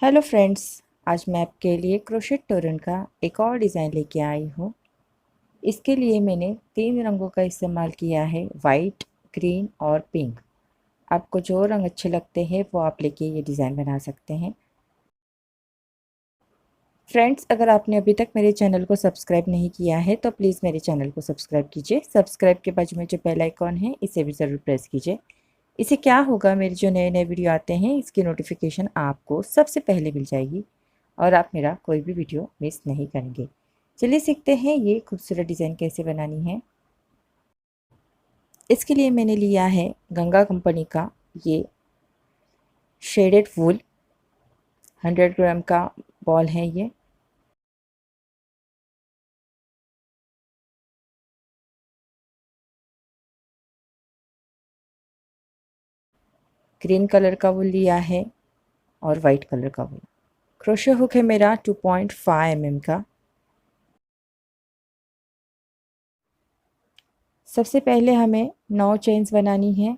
Hello friends, आज मैं आपके लिए क्रोशेट टोरन का एक और डिज़ाइन लेके आई हूँ। इसके लिए मैंने 3 रंगों का इस्तेमाल किया है, वाइट, ग्रीन और पिंक। आपको जो रंग अच्छे लगते हैं वो आप लेके ये डिज़ाइन बना सकते हैं। फ्रेंड्स, अगर आपने अभी तक मेरे चैनल को सब्सक्राइब नहीं किया है तो प्लीज़ मेरे चैनल को सब्सक्राइब कीजिए। सब्सक्राइब के बाजू में जो बेल आइकॉन है इसे भी ज़रूर प्रेस कीजिए। इससे क्या होगा, मेरे जो नए नए वीडियो आते हैं इसकी नोटिफिकेशन आपको सबसे पहले मिल जाएगी और आप मेरा कोई भी वीडियो मिस नहीं करेंगे। चलिए सीखते हैं ये खूबसूरत डिज़ाइन कैसे बनानी है। इसके लिए मैंने लिया है गंगा कंपनी का ये शेडेड वूल। 100 ग्राम का बॉल है ये। ग्रीन कलर का वूल लिया है और वाइट कलर का वूल। क्रोशे हुक है मेरा 2.5 mm का। सबसे पहले हमें 9 चेन्स बनानी है।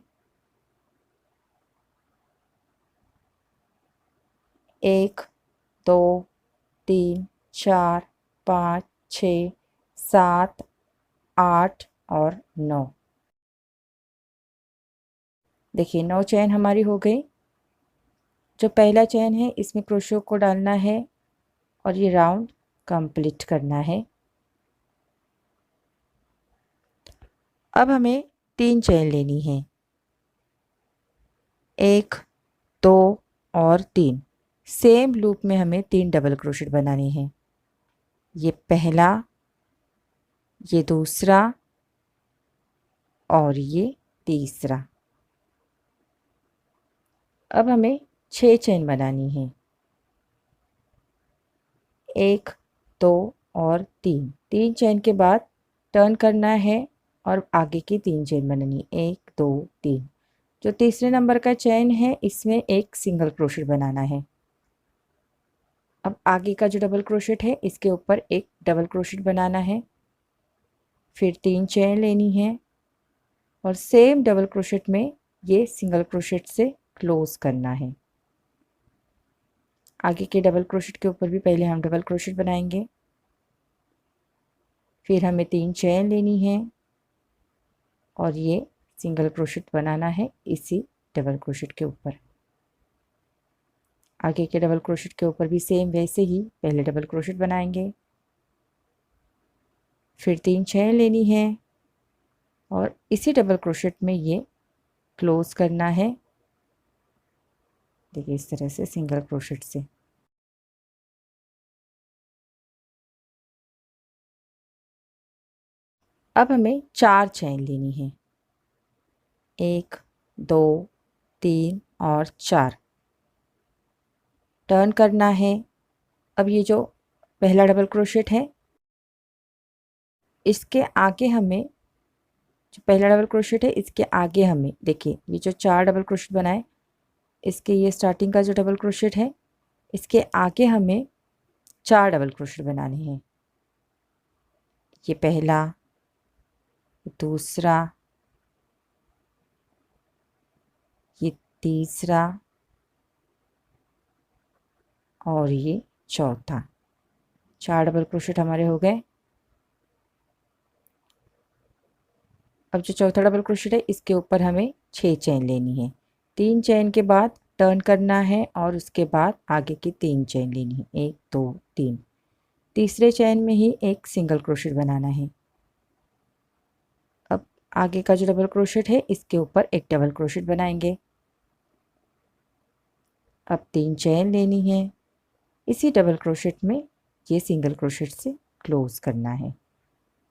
1, 2, 3, 4, 5, 6, 7, 8 और 9। देखिए 9 चेन हमारी हो गई। जो पहला चेन है इसमें क्रोशे को डालना है और ये राउंड कंप्लीट करना है। अब हमें 3 चेन लेनी है, 1, 2 और 3। सेम लूप में हमें 3 डबल क्रोशेट बनाने हैं। ये पहला, ये दूसरा और ये तीसरा। अब हमें 6 चेन बनानी है, 1, 2 और 3। 3 चेन के बाद टर्न करना है और आगे की 3 चेन बनानी है, 1, 2, 3। जो तीसरे नंबर का चेन है इसमें एक सिंगल क्रोशेट बनाना है। अब आगे का जो डबल क्रोशेट है इसके ऊपर एक डबल क्रोशेट बनाना है, फिर 3 चेन लेनी है और सेम डबल क्रोशेट में ये सिंगल क्रोशेट से क्लोज करना है। आगे के डबल क्रोशेट के ऊपर भी पहले हम डबल क्रोशेट बनाएंगे, फिर हमें 3 चेन लेनी है और ये सिंगल क्रोशेट बनाना है इसी डबल क्रोशेट के ऊपर। आगे के डबल क्रोशेट के ऊपर भी सेम वैसे ही पहले डबल क्रोशेट बनाएंगे, फिर 3 चेन लेनी है और इसी डबल क्रोशेट में ये क्लोज करना है। देखिए इस तरह से सिंगल क्रोशेट से। अब हमें 4 चेन लेनी है, 1, 2, 3 और 4। टर्न करना है। अब ये जो पहला डबल क्रोशेट है इसके आगे हमें, जो पहला डबल क्रोशेट है इसके आगे हमें, देखिए ये जो 4 डबल क्रोशेट बनाए इसके ये स्टार्टिंग का जो डबल क्रोशेट है इसके आगे हमें 4 डबल क्रोशेट बनाने हैं। ये पहला, दूसरा, ये तीसरा और ये चौथा। 4 डबल क्रोशेट हमारे हो गए। अब जो चौथा डबल क्रोशेट है इसके ऊपर हमें 6 चेन लेनी है। 3 चेन के बाद टर्न करना है और उसके बाद आगे की 3 चेन लेनी है, 1, 2, 3। तीसरे चेन में ही एक सिंगल क्रोशेट बनाना है। अब आगे का जो डबल क्रोशेट है इसके ऊपर एक डबल क्रोशेट बनाएंगे। अब 3 चेन लेनी है, इसी डबल क्रोशेट में ये सिंगल क्रोशेट से क्लोज करना है।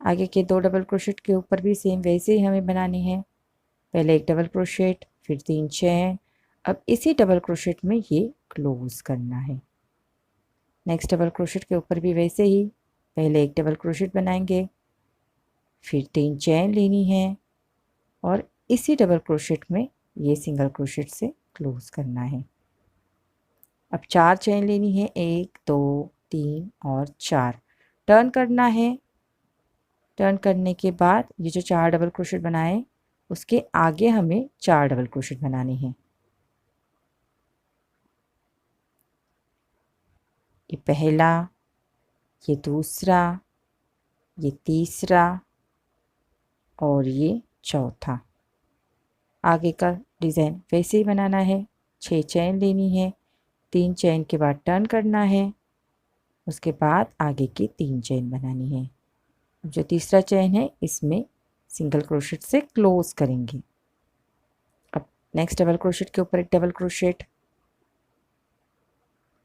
आगे के 2 डबल क्रोशेट के ऊपर भी सेम वैसे ही हमें बनाने हैं। पहले एक डबल क्रोशेट, फिर 3 चेन। अब इसी डबल क्रोशेट में ये क्लोज करना है। नेक्स्ट डबल क्रोशेट के ऊपर भी वैसे ही पहले एक डबल क्रोशेट बनाएंगे, फिर 3 चेन लेनी है और इसी डबल क्रोशेट में ये सिंगल क्रोशेट से क्लोज करना है। अब 4 चेन लेनी है, 1, 2, 3 और 4। टर्न करना है। टर्न करने के बाद ये जो 4 डबल क्रोशेट बनाए उसके आगे हमें 4 डबल क्रोशेट बनाने हैं। ये पहला, ये दूसरा, ये तीसरा और ये चौथा। आगे का डिज़ाइन वैसे ही बनाना है। 6 चेन लेनी है, 3 चेन के बाद टर्न करना है, उसके बाद आगे की 3 चेन बनानी है। जो तीसरा चेन है इसमें सिंगल क्रोशेट से क्लोज करेंगे। अब नेक्स्ट डबल क्रोशेट के ऊपर एक डबल क्रोशेट,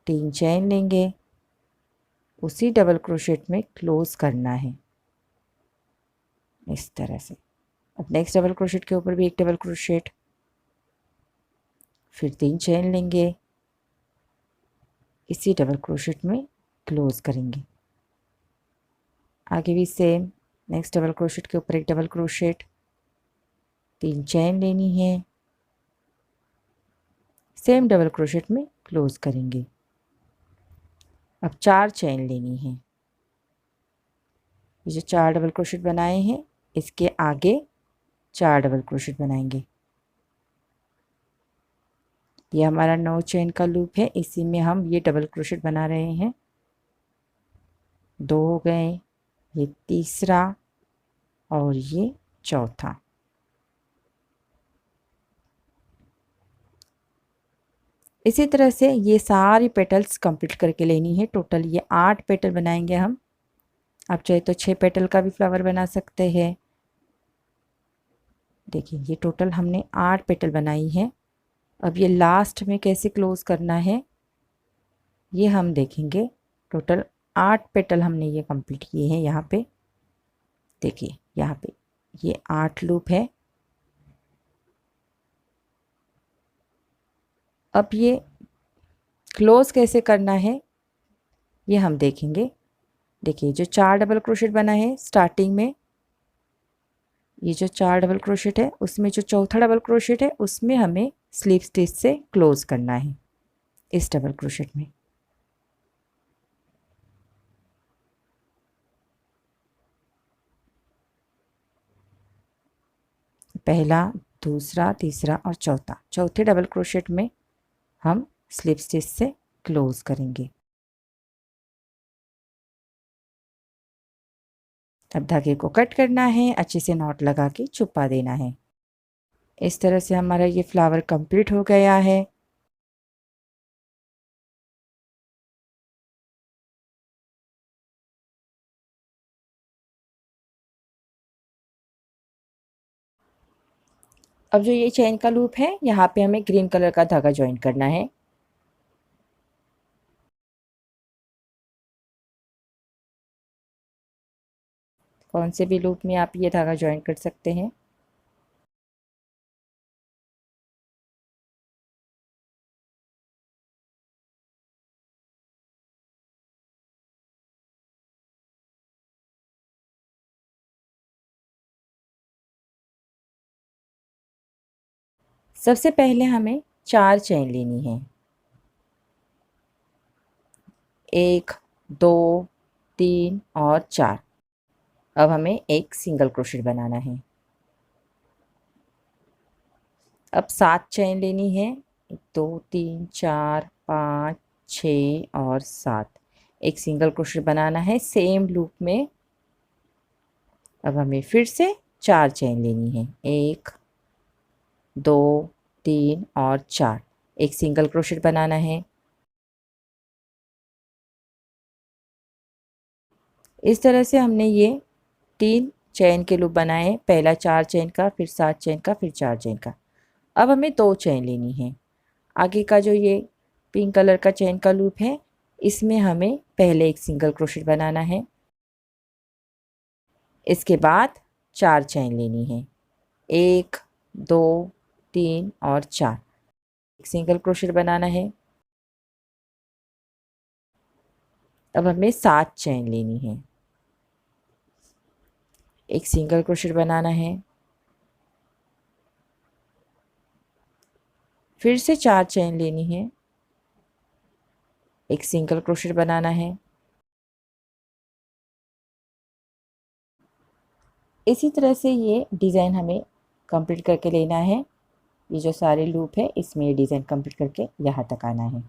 3 चेन लेंगे, उसी डबल क्रोशेट में क्लोज करना है इस तरह से। अब नेक्स्ट डबल क्रोशेट के ऊपर भी एक डबल क्रोशेट, फिर 3 चेन लेंगे, इसी डबल क्रोशेट में क्लोज करेंगे। आगे भी सेम, नेक्स्ट डबल क्रोशेट के ऊपर एक डबल क्रोशेट, 3 चेन लेनी है, सेम डबल क्रोशेट में क्लोज करेंगे। अब 4 चेन लेनी है। ये जो 4 डबल क्रोशेट बनाए हैं इसके आगे 4 डबल क्रोशेट बनाएंगे। ये हमारा 9 चेन का लूप है, इसी में हम ये डबल क्रोशेट बना रहे हैं। 2 हो गए, ये तीसरा और ये चौथा। इसी तरह से ये सारी पेटल्स कंप्लीट करके लेनी है। टोटल ये 8 पेटल बनाएंगे हम। आप चाहे तो 6 पेटल का भी फ्लावर बना सकते हैं। देखिए ये टोटल हमने 8 पेटल बनाई है। अब ये लास्ट में कैसे क्लोज करना है ये हम देखेंगे। टोटल 8 पेटल हमने ये कंप्लीट किए हैं। यहाँ पे देखिए, यहाँ पे ये 8 लूप है। अब ये क्लोज कैसे करना है ये हम देखेंगे। देखिए जो 4 डबल क्रोशेट बना है स्टार्टिंग में, ये जो 4 डबल क्रोशेट है उसमें जो चौथा डबल क्रोशेट है उसमें हमें स्लिप स्टिच से क्लोज करना है इस डबल क्रोशेट में। पहला, दूसरा, तीसरा और चौथा, चौथे डबल क्रोशेट में हम स्लिप स्टिच से क्लोज करेंगे। अब धागे को कट करना है, अच्छे से नॉट लगा के छुपा देना है। इस तरह से हमारा ये फ्लावर कंप्लीट हो गया है। अब जो ये चेन का लूप है यहाँ पे हमें ग्रीन कलर का धागा ज्वाइन करना है। कौन से भी लूप में आप ये धागा ज्वाइन कर सकते हैं। सबसे पहले हमें 4 चेन लेनी है। 1, 2, 3 और 4। अब हमें एक सिंगल क्रोशेट बनाना है। अब 7 चेन लेनी है। 1, 2, 3, 4, 5, 6 और 7। एक सिंगल क्रोशेट बनाना है सेम लूप में। अब हमें फिर से 4 चेन लेनी है। 1, 2, 3 और 4। एक सिंगल क्रोशेट बनाना है। इस तरह से हमने ये 3 चेन के लूप बनाए। पहला 4 चेन का, फिर 7 चेन का, फिर 4 चेन का। अब हमें 2 चेन लेनी है। आगे का जो ये पिंक कलर का चेन का लूप है इसमें हमें पहले एक सिंगल क्रोशेट बनाना है। इसके बाद 4 चेन लेनी है। 1, 2, 3 और 4। एक सिंगल क्रोशेट बनाना है। अब हमें 7 चेन लेनी है। एक सिंगल क्रोशेट बनाना है। फिर से 4 चेन लेनी है। एक सिंगल क्रोशेट बनाना है। इसी तरह से ये डिज़ाइन हमें कंप्लीट करके लेना है। ये जो सारे लूप है इसमें ये डिज़ाइन कंप्लीट करके यहाँ तक आना है।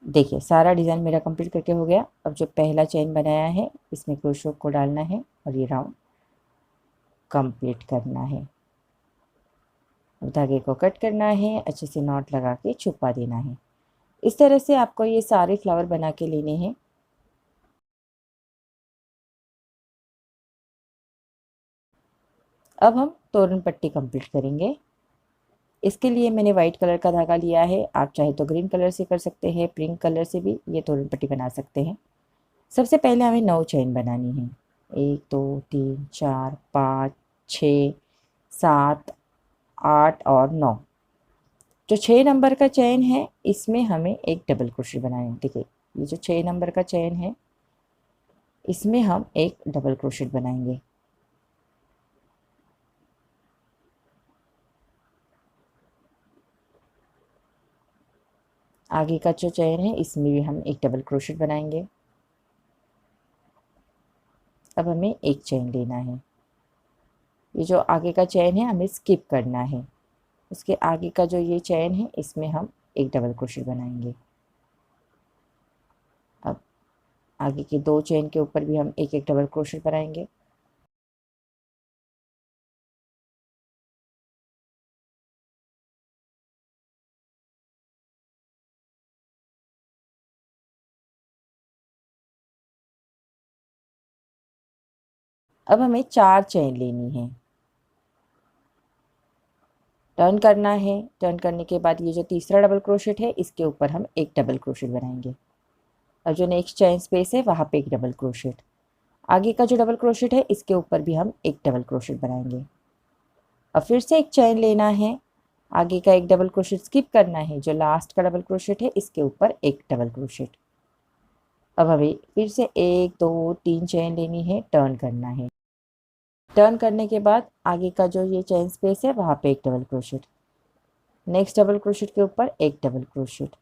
देखिए सारा डिज़ाइन मेरा कंप्लीट करके हो गया। अब जो पहला चेन बनाया है इसमें क्रोशो को डालना है और ये राउंड कंप्लीट करना है। अब धागे को कट करना है, अच्छे से नॉट लगा के छुपा देना है। इस तरह से आपको ये सारे फ्लावर बना के लेने हैं। अब हम तोरण पट्टी कंप्लीट करेंगे। इसके लिए मैंने वाइट कलर का धागा लिया है, आप चाहे तो ग्रीन कलर से कर सकते हैं, पिंक कलर से भी ये तोरण पट्टी बना सकते हैं। सबसे पहले हमें 9 चेन बनानी है। 1 2 3 4 5 6 7 8 और 9। जो 6 नंबर का चेन है इसमें हमें एक डबल क्रोशेट बनाना है। देखिए ये जो 6 नंबर का चेन है इसमें हम एक डबल क्रोशेट बनाएंगे। आगे का जो चेन है इसमें भी हम एक डबल क्रोशेट बनाएंगे। अब हमें एक चेन लेना है। ये जो आगे का चेन है हमें स्किप करना है। उसके आगे का जो ये चेन है इसमें हम एक डबल क्रोशेट बनाएंगे। अब आगे के 2 चेन के ऊपर भी हम एक एक डबल क्रोशेट बनाएंगे। अब हमें 4 चेन लेनी है। टर्न करना है। टर्न करने के बाद ये जो तीसरा डबल क्रोशेट है इसके ऊपर हम एक डबल क्रोशेट बनाएंगे। और जो नेक्स्ट चेन स्पेस है वहाँ पे एक डबल क्रोशेट। आगे का जो डबल क्रोशेट है इसके ऊपर भी हम एक डबल क्रोशेट बनाएंगे। अब फिर से एक चेन लेना है। आगे का एक डबल क्रोशेट स्किप करना है। जो लास्ट का डबल क्रोशेट है इसके ऊपर एक डबल क्रोशेट। अब हमें फिर से 1 2 3 चेन लेनी है। टर्न करना है। टर्न करने के बाद आगे का जो ये चेन स्पेस है वहाँ पे एक double crochet. Next double crochet के ऊपर एक डबल क्रोशेट।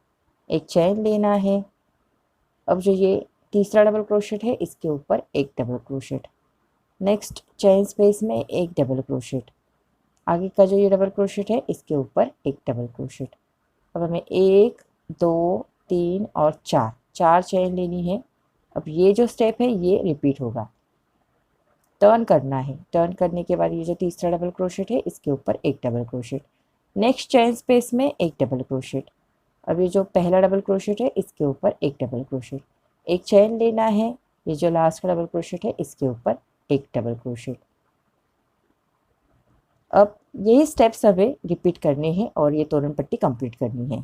एक चेन लेना है। अब जो ये तीसरा डबल क्रोशेट है इसके ऊपर एक double crochet. Next chain space में एक डबल क्रोशेट। आगे का जो ये डबल क्रोशेट है इसके ऊपर एक डबल क्रोशेट। अब हमें 1 2 3 और 4 चेन लेनी है। अब ये जो स्टेप है ये रिपीट होगा। टर्न करना है। टर्न करने के बाद ये जो तीसरा डबल क्रोशेट है इसके ऊपर एक double crochet. Next chain space में एक डबल क्रोशेट। अब ये जो पहला डबल क्रोशेट है इसके ऊपर एक डबल क्रोशेट। एक चेन लेना है। ये जो लास्ट का डबल क्रोशेट है इसके ऊपर एक डबल क्रोशेट। अब यही स्टेप्स हमें रिपीट करने हैं और ये तोरण पट्टी कंप्लीट करनी है।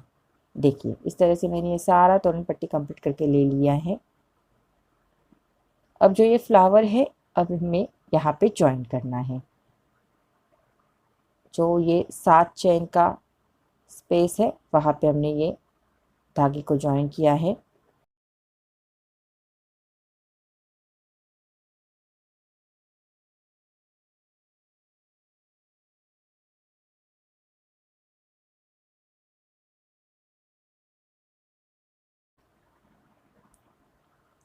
देखिए इस तरह से मैंने ये सारा तोरण पट्टी कंप्लीट करके ले लिया है। अब जो ये फ्लावर है अब हमें यहाँ पे ज्वाइन करना है। जो ये 7 चेन का स्पेस है वहाँ पे हमने ये धागे को ज्वाइन किया है।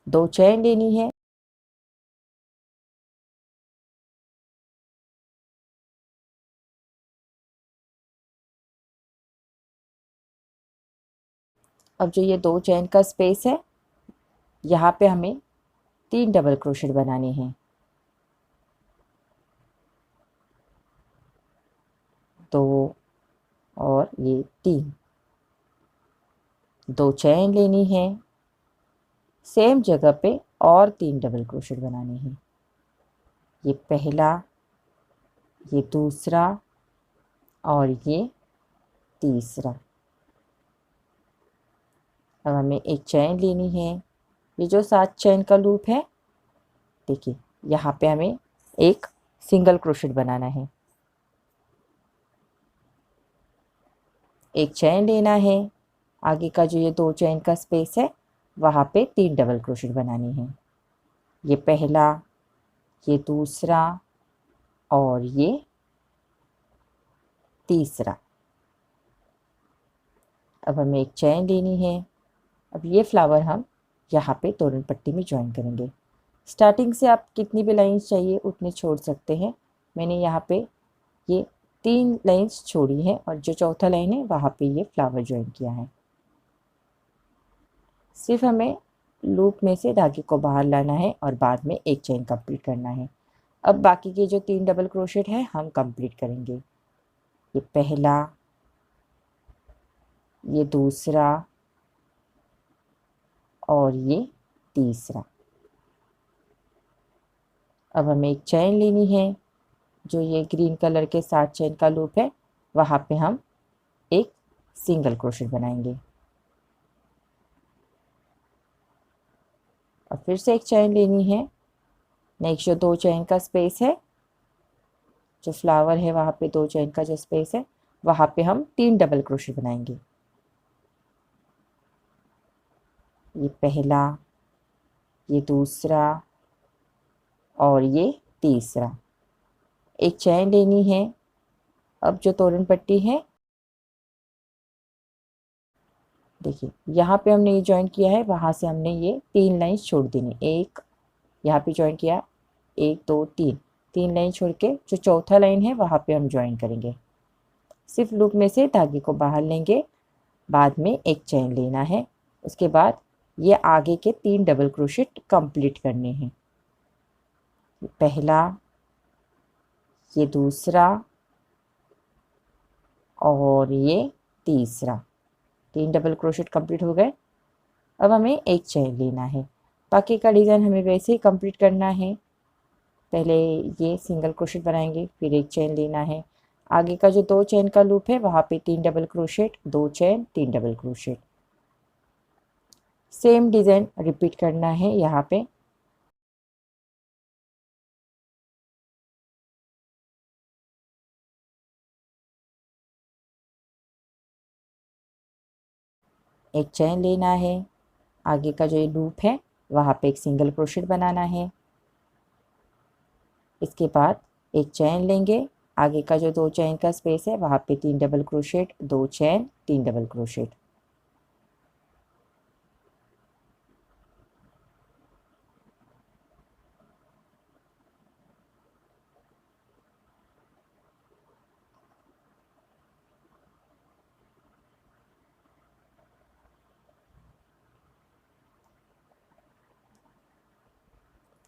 दो चेन लेनी है। अब जो ये 2 चेन का स्पेस है यहाँ पे हमें 3 डबल क्रोशेट बनाने हैं। 2 और ये 3। 2 चेन लेनी है। सेम जगह पे और 3 डबल क्रोशेट बनाने हैं। ये पहला, ये दूसरा और ये तीसरा। अब हमें एक चेन लेनी है। ये जो 7 चेन का लूप है देखिए यहाँ पे हमें एक सिंगल क्रोशेट बनाना है। एक चेन लेना है। आगे का जो ये 2 चेन का स्पेस है वहाँ पे 3 डबल क्रोशेट बनाने हैं। ये पहला, ये दूसरा और ये तीसरा। अब हमें एक चेन लेनी है। अब ये फ्लावर हम यहाँ पे तोरण पट्टी में ज्वाइन करेंगे। स्टार्टिंग से आप कितनी भी लाइंस चाहिए उतनी छोड़ सकते हैं। मैंने यहाँ पे ये 3 लाइंस छोड़ी हैं और जो चौथा लाइन है वहाँ पे ये फ्लावर ज्वाइन किया है। सिर्फ हमें लूप में से धागे को बाहर लाना है और बाद में एक चेन कंप्लीट करना है। अब बाकी के जो 3 डबल क्रोशेट है हम कंप्लीट करेंगे। ये पहला, ये दूसरा और ये तीसरा। अब हमें एक चेन लेनी है, जो ये ग्रीन कलर के साथ चेन का लूप है वहाँ पे हम एक सिंगल क्रोशेट बनाएंगे और फिर से एक चेन लेनी है। नेक्स्ट जो 2 चेन का स्पेस है, जो फ्लावर है वहाँ पे 2 चेन का जो स्पेस है वहाँ पे हम 3 डबल क्रोशेट बनाएंगे। ये पहला, ये दूसरा और ये तीसरा। एक चेन लेनी है। अब जो तोरण पट्टी है, देखिए यहाँ पे हमने ये ज्वाइन किया है, वहाँ से हमने ये 3 लाइन छोड़ देनी। एक यहाँ पे ज्वाइन किया, 1 2 3, 3 लाइन छोड़ के जो चौथा लाइन है वहाँ पे हम ज्वाइन करेंगे। सिर्फ लूप में से धागे को बाहर लेंगे, बाद में एक चेन लेना है। उसके बाद ये आगे के 3 डबल क्रोशेट कंप्लीट करने हैं। पहला, ये दूसरा और ये तीसरा। 3 डबल क्रोशेट कंप्लीट हो गए। अब हमें एक चेन लेना है। बाकी का डिज़ाइन हमें वैसे ही कंप्लीट करना है। पहले ये सिंगल क्रोशेट बनाएंगे, फिर एक चेन लेना है। आगे का जो 2 चेन का लूप है वहाँ पे 3 double crochet, 2 chain, 3 double crochet. Same design repeat करना है यहाँ पे। एक चेन लेना है, आगे का जो ये लूप है वहाँ पे एक सिंगल क्रोशेट बनाना है। इसके बाद एक चेन लेंगे, आगे का जो 2 चेन का स्पेस है वहाँ पे 3 double crochet, 2 chain, 3 double crochet.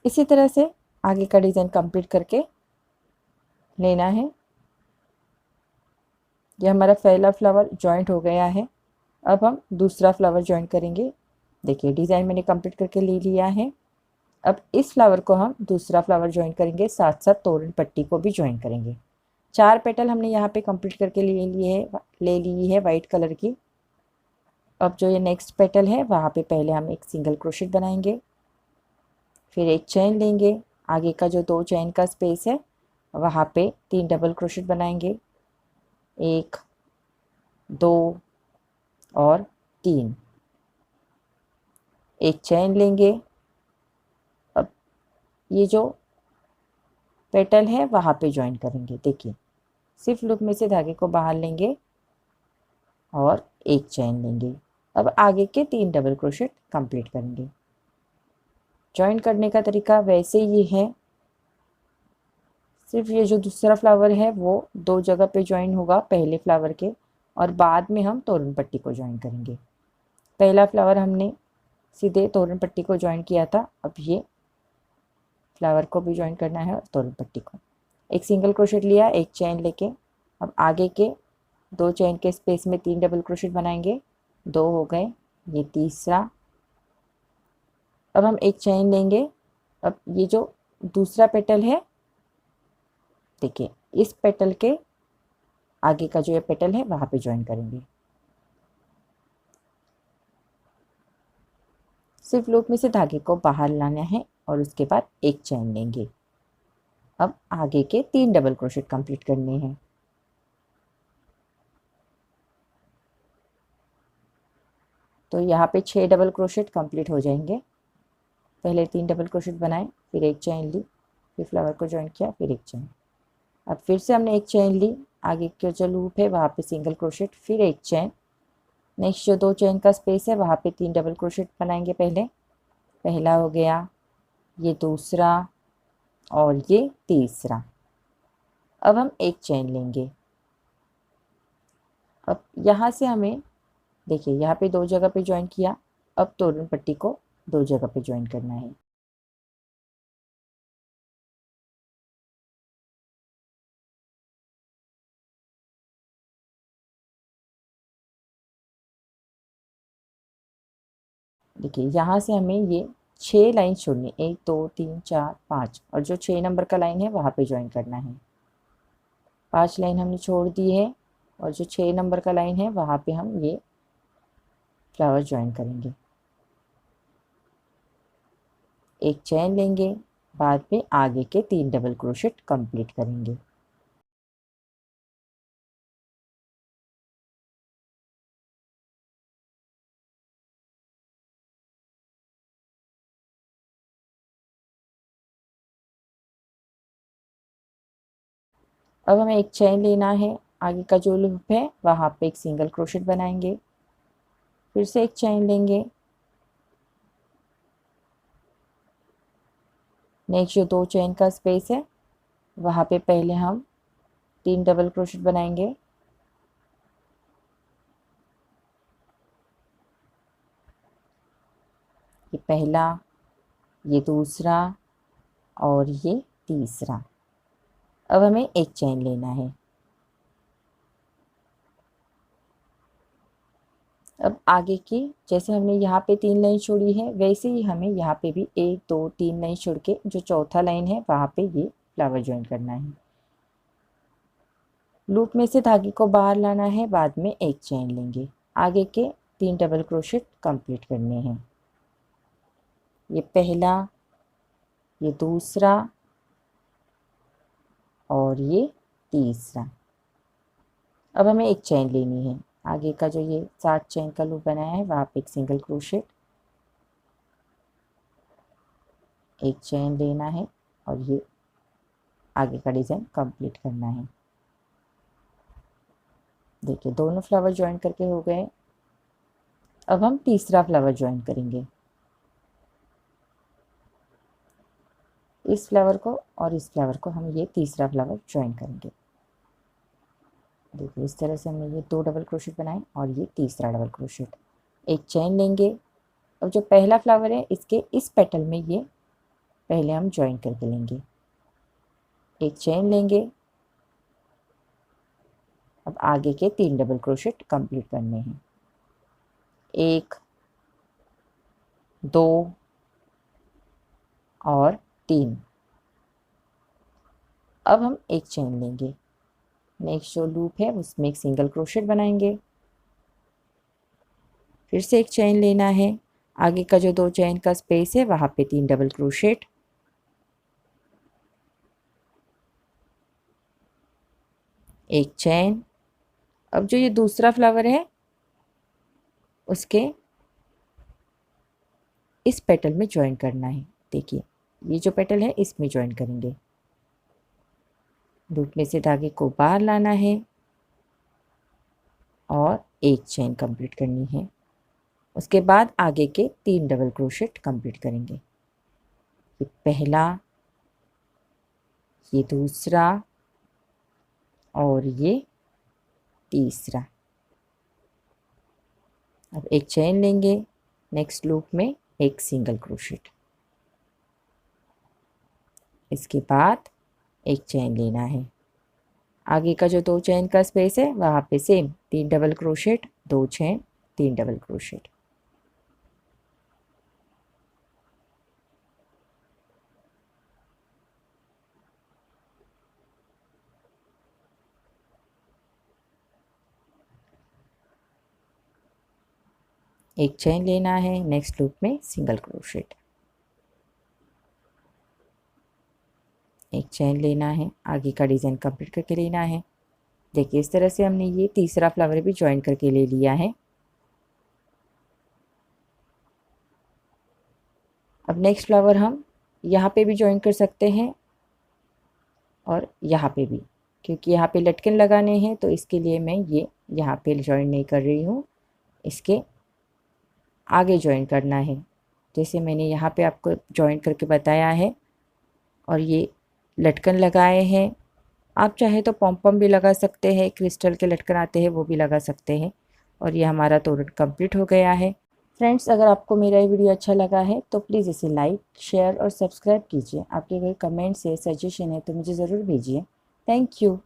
इसी तरह से आगे का डिज़ाइन कंप्लीट करके लेना है। ये हमारा पहला फ्लावर जॉइंट हो गया है। अब हम दूसरा फ्लावर जॉइन करेंगे। देखिए डिज़ाइन मैंने कंप्लीट करके ले लिया है। अब इस फ्लावर को हम दूसरा फ्लावर जॉइन करेंगे, साथ साथ तोरण पट्टी को भी जॉइन करेंगे। 4 पेटल हमने यहाँ पे कंप्लीट करके ले ली है वाइट कलर की। अब जो ये नेक्स्ट पेटल है वहाँ पे पहले हम एक सिंगल क्रोशेट बनाएंगे, फिर एक चेन लेंगे। आगे का जो 2 चेन का स्पेस है वहाँ पे 3 डबल क्रोशेट बनाएंगे, 1 2 और 3। एक चेन लेंगे। अब ये जो पेटल है वहाँ पे ज्वाइन करेंगे। देखिए सिर्फ लूप में से धागे को बाहर लेंगे और एक चेन लेंगे। अब आगे के 3 डबल क्रोशेट कंप्लीट करेंगे। ज्वाइन करने का तरीका वैसे ही है, सिर्फ ये जो दूसरा फ्लावर है वो 2 जगह पे ज्वाइन होगा पहले फ्लावर के, और बाद में हम तोरण पट्टी को ज्वाइन करेंगे। पहला फ्लावर हमने सीधे तोरण पट्टी को ज्वाइन किया था, अब ये फ्लावर को भी ज्वाइन करना है और तोरण पट्टी को। एक सिंगल क्रोशेट लिया, एक चेन लेके अब आगे के 2 चेन के स्पेस में 3 डबल क्रोशेट बनाएंगे। 2 हो गए, ये तीसरा। अब हम एक चेन लेंगे। अब ये जो दूसरा पेटल है, देखिए इस पेटल के आगे का जो ये पेटल है वहाँ पे ज्वाइन करेंगे। सिर्फ लूप में से धागे को बाहर लाना है और उसके बाद एक चेन लेंगे। अब आगे के 3 डबल क्रोशेट कंप्लीट करने हैं। तो यहाँ पे 6 डबल क्रोशेट कंप्लीट हो जाएंगे। पहले 3 डबल क्रोशेट बनाए, फिर एक चेन ली, फिर फ्लावर को ज्वाइन किया, फिर एक चेन। अब फिर से हमने एक चेन ली, आगे का जो लूप है वहाँ पे सिंगल क्रोशेट, फिर एक चेन। नेक्स्ट जो 2 चेन का स्पेस है वहाँ पे 3 डबल क्रोशेट बनाएंगे। पहला हो गया, ये दूसरा और ये तीसरा। अब हम एक चेन लेंगे। अब यहाँ से हमें देखिए यहाँ पे 2 जगह पे ज्वाइन किया, अब तोरण पट्टी को 2 जगह पे ज्वाइन करना है। देखिए यहाँ से हमें ये 6 लाइन छोड़नी, 1 2 3 4 5, और जो 6 नंबर का लाइन है वहाँ पे ज्वाइन करना है। 5 लाइन हमने छोड़ दी है और जो 6 नंबर का लाइन है वहाँ पे हम ये फ्लावर ज्वाइन करेंगे। एक चैन लेंगे, बाद में आगे के 3 डबल क्रोशेट कंप्लीट करेंगे। अब हमें एक चैन लेना है, आगे का जो लूप है वहाँ पे एक सिंगल क्रोशेट बनाएंगे, फिर से एक चैन लेंगे। नेक्स्ट जो 2 चैन का स्पेस है वहाँ पे पहले हम 3 डबल क्रोशेट बनाएंगे। ये पहला, ये दूसरा और ये तीसरा। अब हमें एक चैन लेना है। अब आगे की, जैसे हमने यहाँ पे 3 लाइन छोड़ी है वैसे ही हमें यहाँ पे भी 1 2 3 लाइन छोड़ के जो चौथा लाइन है वहाँ पे ये फ्लावर ज्वाइन करना है। लूप में से धागे को बाहर लाना है, बाद में एक चैन लेंगे, आगे के 3 डबल क्रोशेट कंप्लीट करने हैं। ये पहला, ये दूसरा और ये तीसरा। अब हमें एक चैन लेनी है, आगे का जो ये 7 चैन का लूप बनाया है वहाँ पे एक सिंगल क्रोशेट, एक चैन लेना है और ये आगे का डिज़ाइन कंप्लीट करना है। देखिए दोनों फ्लावर ज्वाइन करके हो गए। अब हम तीसरा फ्लावर ज्वाइन करेंगे, इस फ्लावर को और इस फ्लावर को हम ये तीसरा फ्लावर ज्वाइन करेंगे। देखिए इस तरह से हमने ये 2 डबल क्रोशेट बनाए और ये तीसरा डबल क्रोशेट। एक चैन लेंगे। अब जो पहला फ्लावर है इसके इस पेटल में ये पहले हम ज्वाइन करके लेंगे, एक चैन लेंगे। अब आगे के 3 डबल क्रोशेट कंप्लीट करने हैं, 1 2 और 3। अब हम एक चैन लेंगे, नेक्स्ट जो लूप है उसमें एक सिंगल क्रोशेट बनाएंगे, फिर से एक चैन लेना है, आगे का जो 2 चैन का स्पेस है वहाँ पे 3 डबल क्रोशेट, एक चैन। अब जो ये दूसरा फ्लावर है उसके इस पेटल में ज्वाइन करना है। देखिए ये जो पेटल है इसमें ज्वाइन करेंगे, लूप में से धागे को बाहर लाना है और एक चैन कंप्लीट करनी है। उसके बाद आगे के 3 डबल क्रोशेट कंप्लीट करेंगे, ये पहला, ये दूसरा और ये तीसरा। अब एक चैन लेंगे, नेक्स्ट लूप में एक सिंगल क्रोशेट, इसके बाद एक चैन लेना है, आगे का जो 2 चैन का स्पेस है वहाँ पे सेम 3 डबल क्रोशेट, 2 चैन, 3 डबल क्रोशेट। एक चैन लेना है, नेक्स्ट लूप में सिंगल क्रोशेट, एक चैन लेना है, आगे का डिज़ाइन कंप्लीट करके लेना है। देखिए इस तरह से हमने ये तीसरा फ्लावर भी ज्वाइन करके ले लिया है। अब नेक्स्ट फ्लावर हम यहाँ पे भी ज्वाइन कर सकते हैं और यहाँ पे भी, क्योंकि यहाँ पे लटकन लगाने हैं तो इसके लिए मैं ये यहाँ पे ज्वाइन नहीं कर रही हूँ, इसके आगे ज्वाइन करना है जैसे मैंने यहाँ पे आपको ज्वाइन करके बताया है। और ये लटकन लगाए हैं, आप चाहे तो पॉम भी लगा सकते हैं, क्रिस्टल के लटकन आते हैं वो भी लगा सकते हैं। और ये हमारा तोरण कंप्लीट हो गया है। फ्रेंड्स, अगर आपको मेरा ये वीडियो अच्छा लगा है तो प्लीज़ इसे लाइक, शेयर और सब्सक्राइब कीजिए। आपके कोई कमेंट्स है, सजेशन है तो मुझे ज़रूर भेजिए। Thank you.